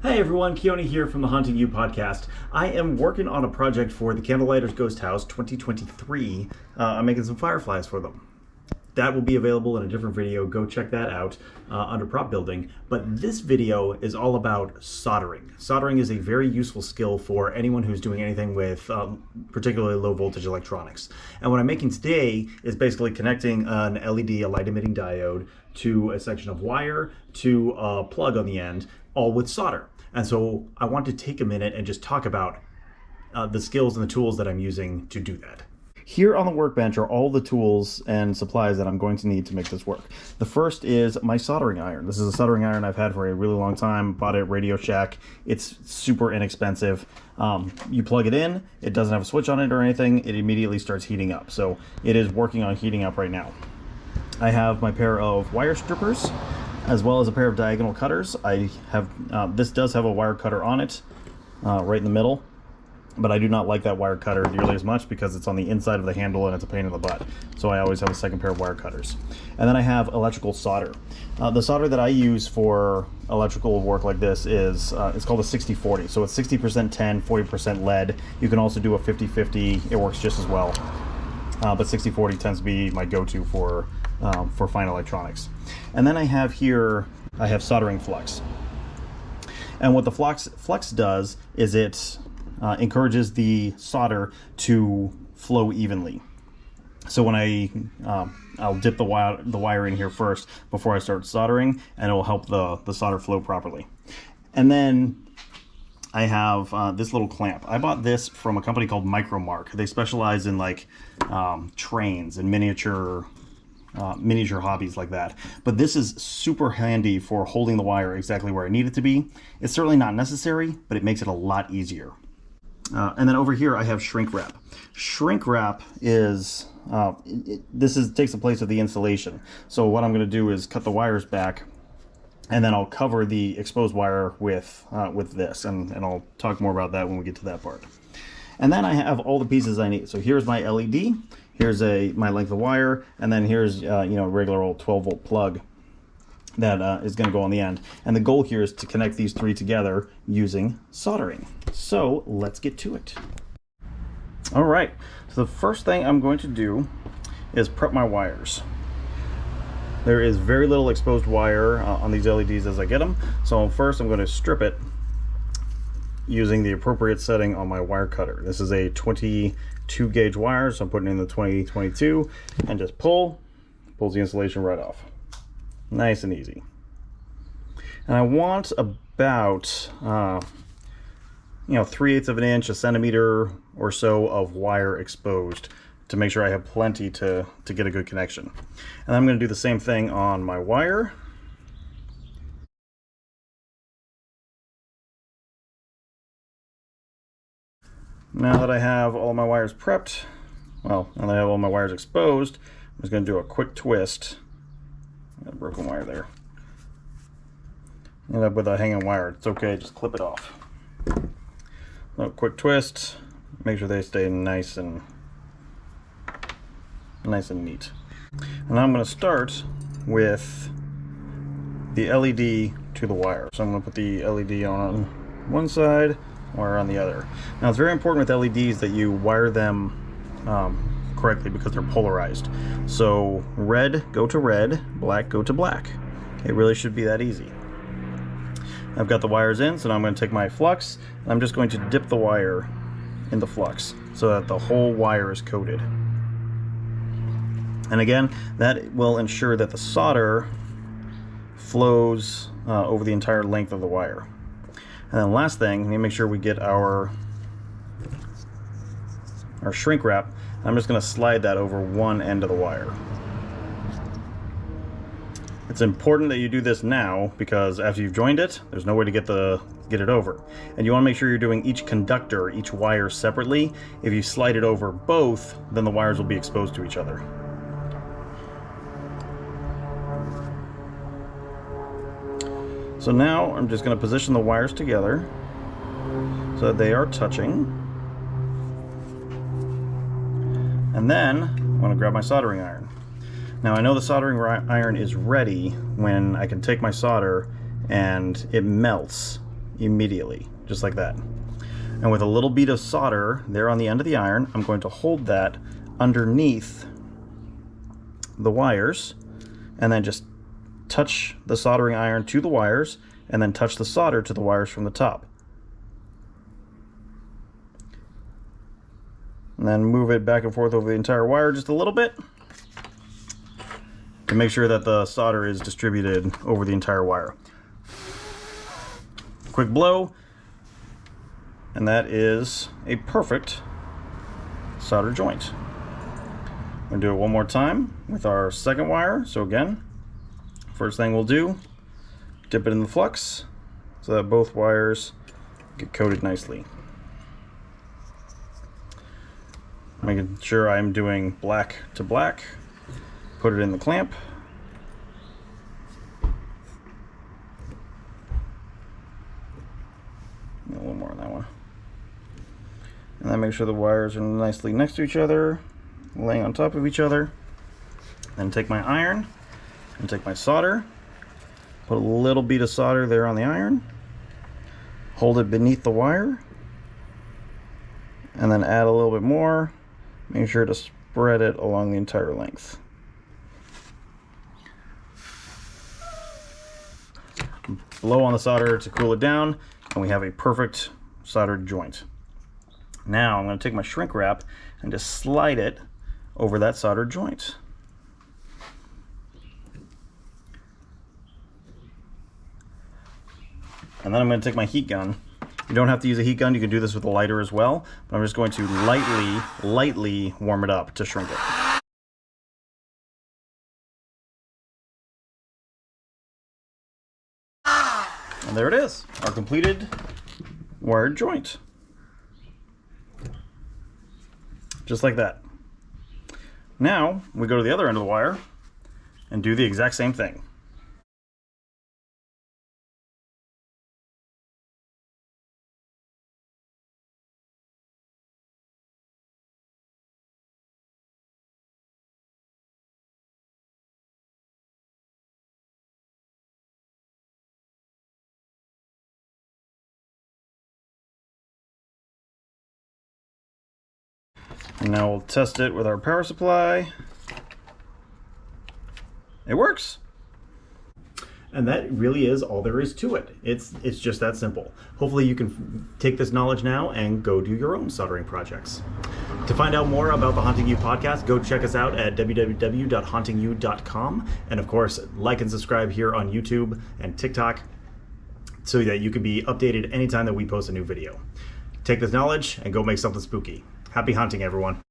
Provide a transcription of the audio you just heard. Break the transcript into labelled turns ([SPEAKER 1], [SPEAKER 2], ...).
[SPEAKER 1] Hey everyone, Keoni here from the Haunting You podcast. I am working on a project for the Candlelighters Ghost House 2023. I'm making some fireflies for them. That will be available in a different video. Go check that out under prop building. But this video is all about soldering. Soldering is a very useful skill for anyone who's doing anything with particularly low voltage electronics. And what I'm making today is basically connecting an LED, a light emitting diode, to a section of wire, to a plug on the end, all with solder. And so I want to take a minute and just talk about the skills and the tools that I'm using to do that. Here on the workbench are all the tools and supplies that I'm going to need to make this work. The first is my soldering iron. This is a soldering iron I've had for a really long time. Bought it at Radio Shack. It's super inexpensive. You plug it in, it doesn't have a switch on it or anything, it immediately starts heating up. So it is working on heating up right now. I have my pair of wire strippers, as well as a pair of diagonal cutters. I have this does have a wire cutter on it, right in the middle, but I do not like that wire cutter nearly as much because it's on the inside of the handle and it's a pain in the butt. So I always have a second pair of wire cutters. And then I have electrical solder. The solder that I use for electrical work like this is it's called a 60-40. So it's 60% tin, 40% lead. You can also do a 50-50. It works just as well. But 60-40 tends to be my go-to for fine electronics. And then I have here, I have soldering flux. And what the flux does is it encourages the solder to flow evenly. So when I'll dip the wire in here first before I start soldering, and it will help the solder flow properly. And then I have this little clamp. I bought this from a company called Micromark. They specialize in like trains and miniature hobbies like that. But this is super handy for holding the wire exactly where I need it to be. It's certainly not necessary, but it makes it a lot easier. And then over here I have shrink wrap. Shrink wrap is takes the place of the insulation. So what I'm going to do is cut the wires back, and then I'll cover the exposed wire with this, and I'll talk more about that when we get to that part. And then I have all the pieces I need. So here's my LED, here's my length of wire, and then here's a regular old 12-volt plug that is going to go on the end. And the goal here is to connect these three together using soldering. So let's get to it. All right, so the first thing I'm going to do is prep my wires. There is very little exposed wire on these LEDs as I get them. So first I'm going to strip it using the appropriate setting on my wire cutter. This is a 22 gauge wire, so I'm putting in the 2022 and just pulls the insulation right off. Nice and easy. And I want about 3/8 of an inch, a centimeter or so of wire exposed to make sure I have plenty to get a good connection. And I'm going to do the same thing on my wire. Now that I have all my wires prepped, now that I have all my wires exposed, I'm just going to do a quick twist. I got a broken wire there. End up with a hanging wire. It's okay, just clip it off. A quick twist, make sure they stay nice and neat. And I'm going to start with the LED to the wire. So I'm going to put the LED on one side, wire on the other. Now it's very important with LEDs that you wire them correctly because they're polarized. So red go to red, black go to black. It really should be that easy. I've got the wires in, so now I'm going to take my flux and I'm just going to dip the wire in the flux so that the whole wire is coated. And again, that will ensure that the solder flows over the entire length of the wire. And then last thing, we need to make sure we get our shrink wrap. I'm just going to slide that over one end of the wire. It's important that you do this now because after you've joined it, there's no way to get it over. And you want to make sure you're doing each conductor, each wire separately. If you slide it over both, then the wires will be exposed to each other. So now I'm just going to position the wires together so that they are touching. And then I'm going to grab my soldering iron. Now I know the soldering iron is ready when I can take my solder and it melts immediately, just like that. And with a little bead of solder there on the end of the iron, I'm going to hold that underneath the wires and then just touch the soldering iron to the wires and then touch the solder to the wires from the top. And then move it back and forth over the entire wire just a little bit to make sure that the solder is distributed over the entire wire. Quick blow, and that is a perfect solder joint. I'm going to do it one more time with our second wire. So again, first thing we'll do, dip it in the flux so that both wires get coated nicely. Making sure I'm doing black to black. Put it in the clamp. A little more on that one. And then make sure the wires are nicely next to each other, laying on top of each other. Then take my iron and take my solder. Put a little bead of solder there on the iron. Hold it beneath the wire. And then add a little bit more. Make sure to spread it along the entire length. Blow on the solder to cool it down, and we have a perfect soldered joint. Now I'm going to take my shrink wrap and just slide it over that soldered joint. And then I'm going to take my heat gun. You don't have to use a heat gun, you can do this with a lighter as well, but I'm just going to lightly warm it up to shrink it. And there it is, our completed wired joint. Just like that. Now we go to the other end of the wire and do the exact same thing. And now we'll test it with our power supply. It works. And that really is all there is to it. It's just that simple. Hopefully you can take this knowledge now and go do your own soldering projects. To find out more about the Haunting You podcast, go check us out at www.hauntingyou.com. And of course, like and subscribe here on YouTube and TikTok so that you can be updated anytime that we post a new video. Take this knowledge and go make something spooky. Happy hunting, everyone.